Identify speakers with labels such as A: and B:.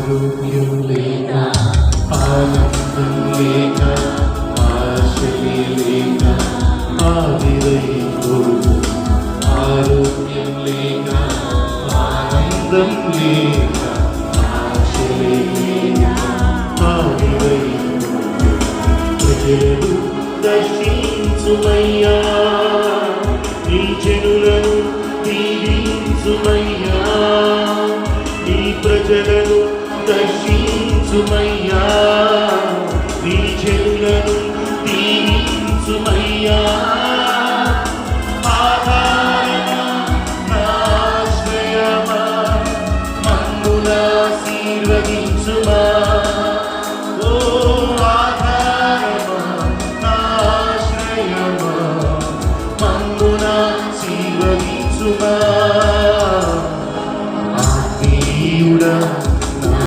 A: ఆరోగ్యం లేక ఆనందం లేక ఆశలే లేక ఆవిరైపోదు. ఆరోగ్యం లేక ఆనందం లేక ఆశలే లేక ఆవిరైపోదు. ప్రజలను దర్శించుమయ్యా, నీ జనులను దీవించుమయ్యా, నీ ప్రజలను దర్శించుమయ్యా.